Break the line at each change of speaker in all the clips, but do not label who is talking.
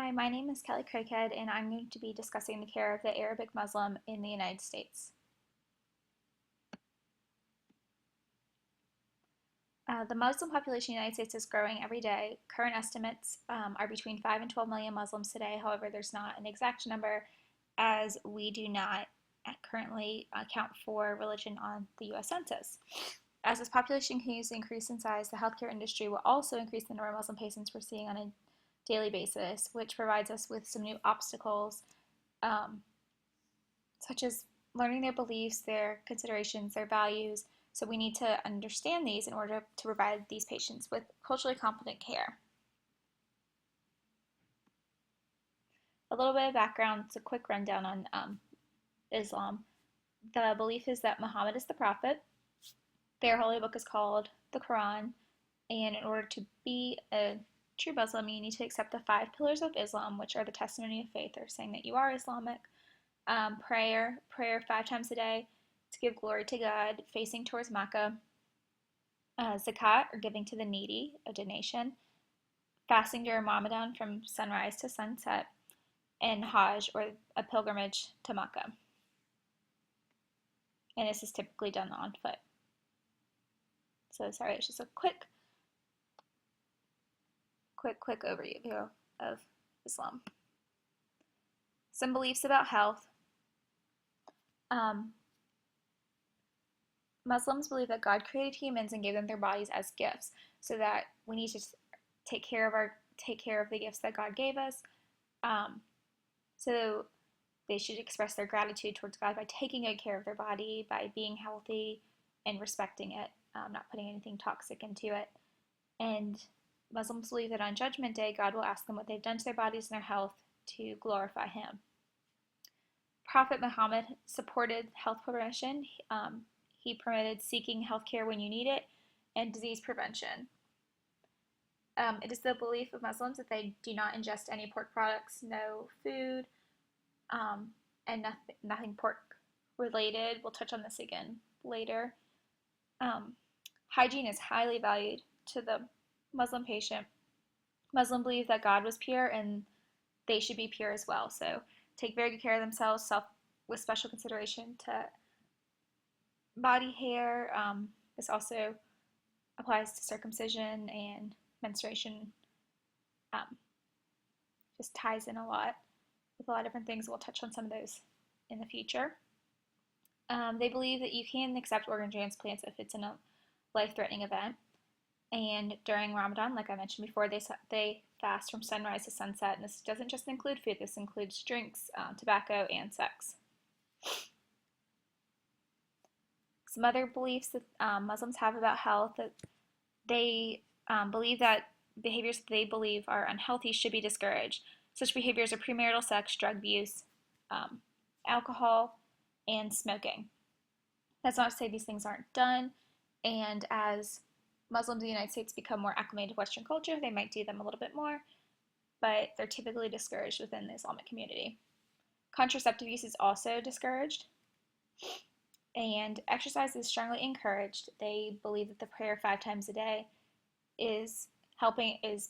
Hi, my name is Kelly Craighead, and I'm going to be discussing the care of the Arabic Muslim in the United States. The Muslim population in the United States is growing every day. Current estimates are between 5 and 12 million Muslims today. However, there's not an exact number as we do not currently account for religion on the U.S. Census. As this population continues to increase in size, the healthcare industry will also increase the number of Muslim patients we're seeing on a daily basis, which provides us with some new obstacles, um, such as learning their beliefs, their considerations, their values. So we need to understand these in order to provide these patients with culturally competent care. A little bit of background, it's a quick rundown on Islam. The belief is that Muhammad is the prophet. Their holy book is called the Quran, and in order to be a true Muslim, you need to accept the 5 pillars of Islam, which are the testimony of faith, or saying that you are Islamic, prayer 5 times a day to give glory to God, facing towards Mecca, zakat, or giving to the needy, a donation, fasting during Ramadan from sunrise to sunset, and Hajj, or a pilgrimage to Mecca. And this is typically done on foot. So sorry, it's just a quick overview of Islam. Some beliefs about health. Muslims believe that God created humans and gave them their bodies as gifts, so that we need to take care of the gifts that God gave us. So they should express their gratitude towards God by taking good care of their body, by being healthy and respecting it, not putting anything toxic into it. And Muslims believe that on Judgment Day, God will ask them what they've done to their bodies and their health to glorify Him. Prophet Muhammad supported health promotion. He promoted seeking healthcare when you need it and disease prevention. It is the belief of Muslims that they do not ingest any pork products, no food, and nothing pork related. We'll touch on this again later. Hygiene is highly valued to the Muslim patient. Muslims believe that God was pure and they should be pure as well. So take very good care of themselves, with special consideration to body hair. This also applies to circumcision and menstruation. Just ties in a lot with a lot of different things. We'll touch on some of those in the future. They believe that you can accept organ transplants if it's in a life-threatening event. And during Ramadan, like I mentioned before, they fast from sunrise to sunset. And this doesn't just include food. This includes drinks, tobacco, and sex. Some other beliefs that Muslims have about health, that they believe that behaviors that they believe are unhealthy should be discouraged. Such behaviors are premarital sex, drug abuse, alcohol, and smoking. That's not to say these things aren't done, and as Muslims in the United States become more acclimated to Western culture, they might do them a little bit more, but they're typically discouraged within the Islamic community. Contraceptive use is also discouraged, and exercise is strongly encouraged. They believe that the prayer 5 times a day is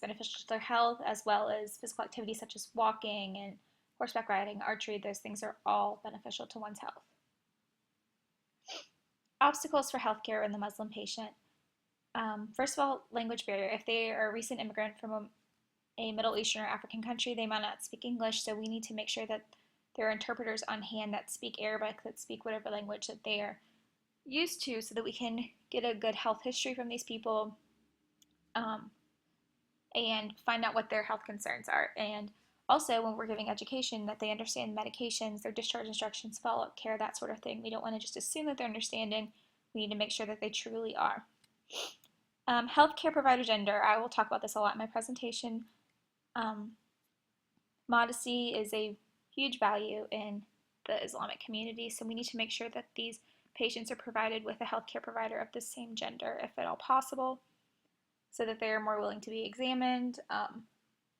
beneficial to their health, as well as physical activities such as walking and horseback riding, archery. Those things are all beneficial to one's health. Obstacles for healthcare in the Muslim patient. First of all, language barrier. If they are a recent immigrant from a Middle Eastern or African country, they might not speak English, so we need to make sure that there are interpreters on hand that speak Arabic, that speak whatever language that they are used to, so that we can get a good health history from these people, and find out what their health concerns are. And also, when we're giving education, that they understand medications, their discharge instructions, follow-up care, that sort of thing. We don't want to just assume that they're understanding. We need to make sure that they truly are. Healthcare provider gender. I will talk about this a lot in my presentation. Modesty is a huge value in the Islamic community, so we need to make sure that these patients are provided with a healthcare provider of the same gender, if at all possible, so that they are more willing to be examined,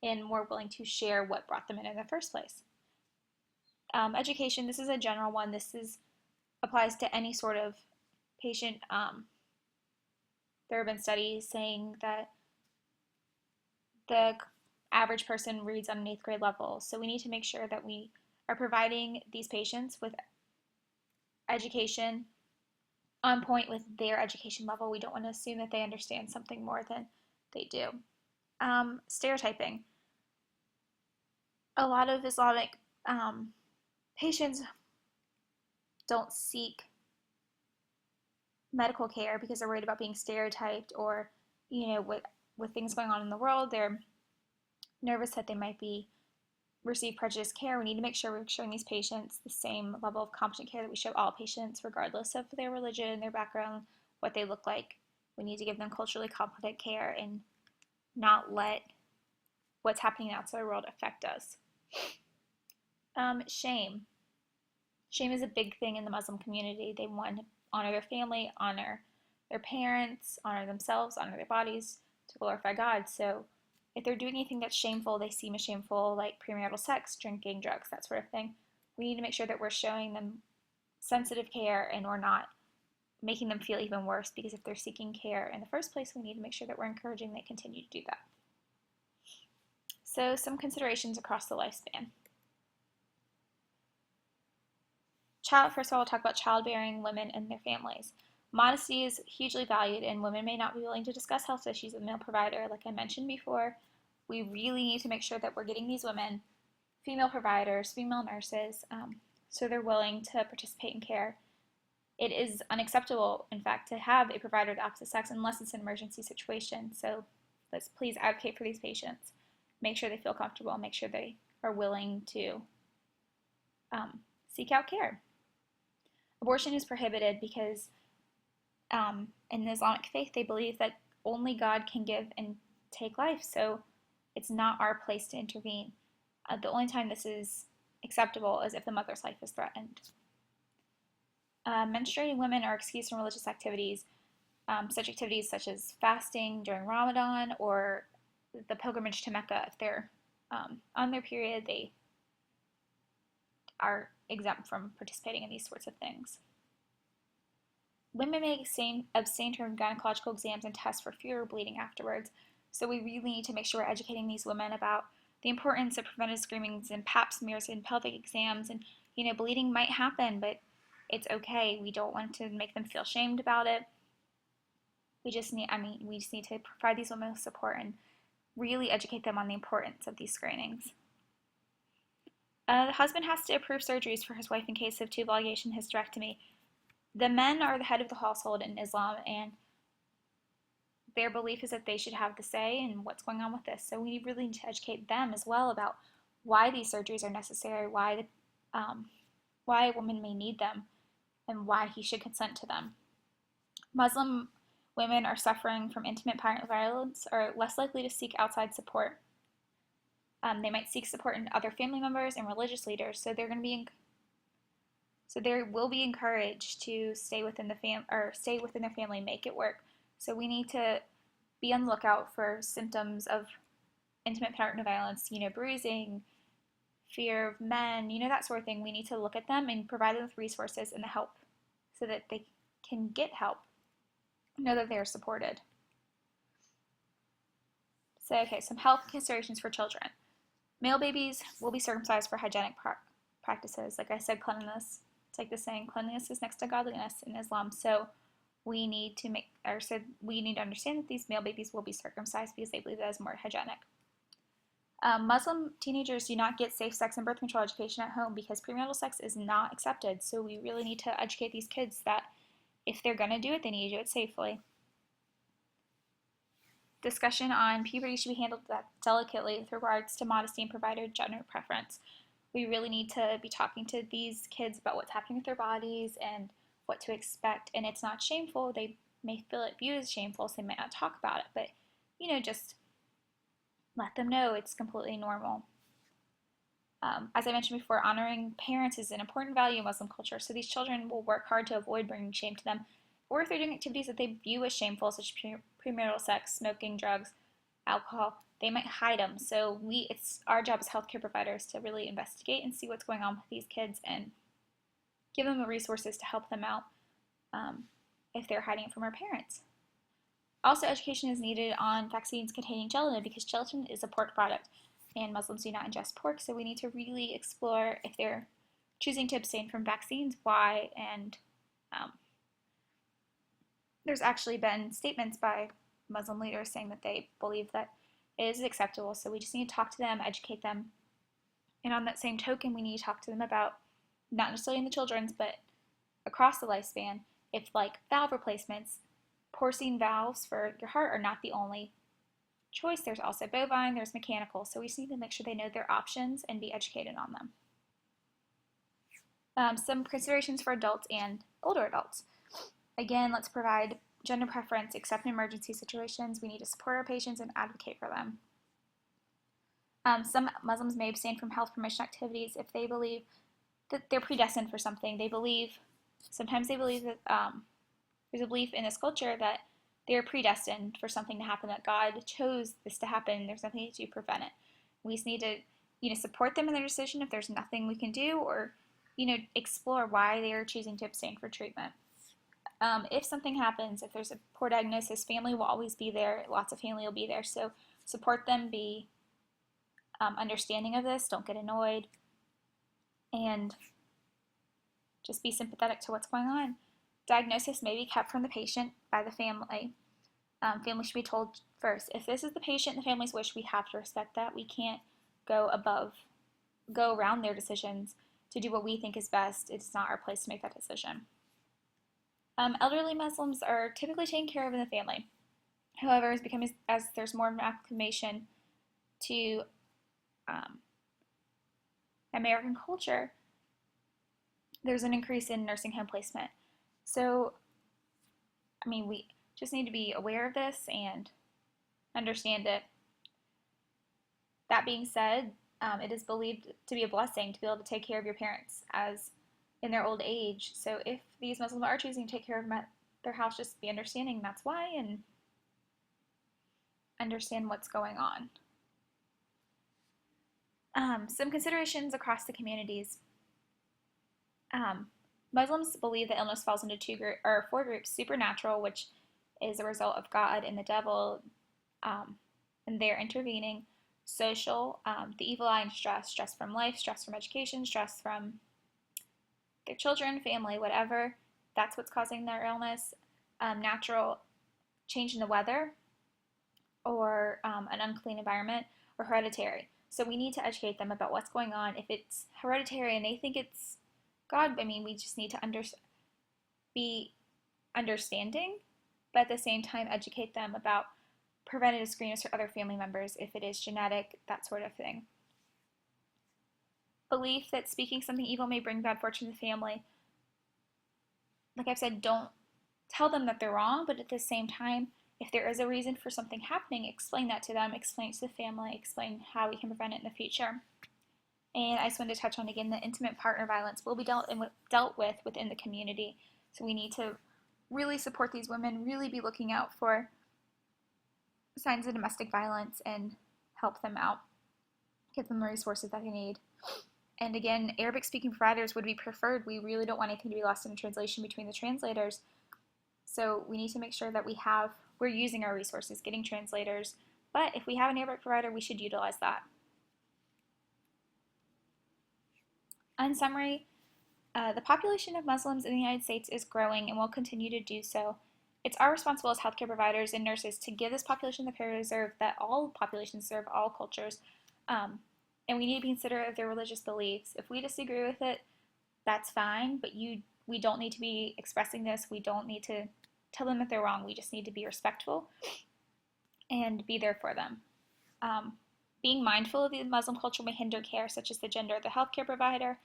and more willing to share what brought them in the first place. Education, this is a general one. Applies to any sort of patient. There have been studies saying that the average person reads on an 8th grade level. So we need to make sure that we are providing these patients with education on point with their education level. We don't want to assume that they understand something more than they do. Stereotyping. A lot of Islamic patients don't seek medical care because they're worried about being stereotyped, or with things going on in the world, they're nervous that they might be receive prejudiced care. We need to make sure we're showing these patients the same level of competent care that we show all patients, regardless of their religion, their background, what they look like. We need to give them culturally competent care and not let what's happening outside the world affect us. Shame. Shame is a big thing in the Muslim community. They want to honor their family, honor their parents, honor themselves, honor their bodies, to glorify God. So if they're doing anything that's shameful, they seem as shameful, like premarital sex, drinking, drugs, that sort of thing, we need to make sure that we're showing them sensitive care and we're not making them feel even worse, because if they're seeking care in the first place, we need to make sure that we're encouraging they continue to do that. So some considerations across the lifespan. First of all, we'll talk about childbearing women and their families. Modesty is hugely valued, and women may not be willing to discuss health issues with a male provider. Like I mentioned before, we really need to make sure that we're getting these women female providers, female nurses, so they're willing to participate in care. It is unacceptable, in fact, to have a provider of the opposite sex unless it's an emergency situation. So let's please advocate for these patients. Make sure they feel comfortable, make sure they are willing to seek out care. Abortion is prohibited because in the Islamic faith, they believe that only God can give and take life, so it's not our place to intervene. The only time this is acceptable is if the mother's life is threatened. Menstruating women are excused from religious activities, such activities such as fasting during Ramadan or the pilgrimage to Mecca. If they're on their period, they are exempt from participating in these sorts of things. Women may abstain from gynecological exams and tests for fear of bleeding afterwards. So we really need to make sure we're educating these women about the importance of preventive screenings and pap smears and pelvic exams. And bleeding might happen, but it's okay. We don't want to make them feel shamed about it. We just need to provide these women with support and really educate them on the importance of these screenings. The husband has to approve surgeries for his wife in case of tubal ligation hysterectomy. The men are the head of the household in Islam, and their belief is that they should have the say in what's going on with this. So we really need to educate them as well about why these surgeries are necessary, why a woman may need them, and why he should consent to them. Muslim women are suffering from intimate partner violence are less likely to seek outside support. They might seek support in other family members and religious leaders, so they will be encouraged to stay within their family, make it work. So we need to be on the lookout for symptoms of intimate partner violence, bruising, fear of men, that sort of thing. We need to look at them and provide them with resources and the help so that they can get help, know that they're supported. So, some health considerations for children. Male babies will be circumcised for hygienic practices. Like I said, cleanliness. It's like the saying, cleanliness is next to godliness in Islam. So we need to understand that these male babies will be circumcised because they believe that is more hygienic. Muslim teenagers do not get safe sex and birth control education at home because premarital sex is not accepted. So we really need to educate these kids that if they're going to do it, they need to do it safely. Discussion on puberty should be handled delicately with regards to modesty and provider gender preference. We really need to be talking to these kids about what's happening with their bodies and what to expect. And it's not shameful. They may feel it viewed as shameful, so they might not talk about it. But, just let them know it's completely normal. As I mentioned before, honoring parents is an important value in Muslim culture. So these children will work hard to avoid bringing shame to them. Or if they're doing activities that they view as shameful, such as premarital sex, smoking, drugs, alcohol, they might hide them. So it's our job as healthcare providers to really investigate and see what's going on with these kids and give them the resources to help them out if they're hiding it from our parents. Also, education is needed on vaccines containing gelatin because gelatin is a pork product and Muslims do not ingest pork, so we need to really explore if they're choosing to abstain from vaccines, why, and um, there's actually been statements by Muslim leaders saying that they believe that it is acceptable, so we just need to talk to them, educate them, and on that same token, we need to talk to them about, not necessarily in the children's, but across the lifespan, if like valve replacements, porcine valves for your heart are not the only choice. There's also bovine, there's mechanical, so we just need to make sure they know their options and be educated on them. Some considerations for adults and older adults. Again, let's provide gender preference except in emergency situations. We need to support our patients and advocate for them. Some Muslims may abstain from health promotion activities if they believe that they're predestined for something. Sometimes they believe that there's a belief in this culture that they're predestined for something to happen, that God chose this to happen. There's nothing to prevent it. We just need to, support them in their decision if there's nothing we can do, or, explore why they are choosing to abstain for treatment. If something happens, if there's a poor diagnosis, family will always be there. Lots of family will be there. So support them, be understanding of this, don't get annoyed, and just be sympathetic to what's going on. Diagnosis may be kept from the patient by the family. Family should be told first. If this is the patient and the family's wish, we have to respect that. We can't go around their decisions to do what we think is best. It's not our place to make that decision. Elderly Muslims are typically taken care of in the family. However, as there's more acclimation to American culture, there's an increase in nursing home placement. So, we just need to be aware of this and understand it. That being said, it is believed to be a blessing to be able to take care of your parents as in their old age. So if these Muslims are choosing to take care of them at their house, just be understanding that's why and understand what's going on. Some considerations across the communities. Muslims believe that illness falls into four groups: supernatural, which is a result of God and the devil, and they're intervening; social, the evil eye and stress from life, stress from education, stress from their children, family, whatever. That's what's causing their illness. Natural, change in the weather, or an unclean environment, or hereditary. So we need to educate them about what's going on. If it's hereditary and they think it's God, we just need to be understanding, but at the same time educate them about preventative screenings for other family members if it is genetic, that sort of thing. Belief that speaking something evil may bring bad fortune to the family. Like I've said, don't tell them that they're wrong, but at the same time, if there is a reason for something happening, explain that to them, explain it to the family, explain how we can prevent it in the future. And I just wanted to touch on again that intimate partner violence will be dealt with within the community. So we need to really support these women, really be looking out for signs of domestic violence and help them out, give them the resources that they need. And again, Arabic speaking providers would be preferred. We really don't want anything to be lost in translation between the translators. So we need to make sure that we're using our resources, getting translators. But if we have an Arabic provider, we should utilize that. In summary, the population of Muslims in the United States is growing and will continue to do so. It's our responsibility as healthcare providers and nurses to give this population the care they deserve, that all populations serve all cultures, and we need to be considerate of their religious beliefs. If we disagree with it, that's fine, but we don't need to be expressing this. We don't need to tell them that they're wrong. We just need to be respectful and be there for them. Being mindful of the Muslim culture may hinder care, such as the gender of the healthcare provider,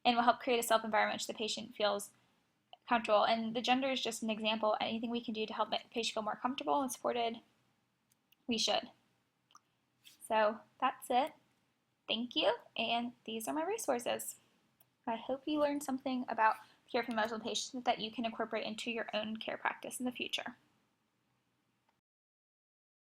and will help create a self environment in which the patient feels comfortable. And the gender is just an example. Anything we can do to help make the patient feel more comfortable and supported, we should. So that's it. Thank you, and these are my resources. I hope you learned something about care for Muslim patients that you can incorporate into your own care practice in the future.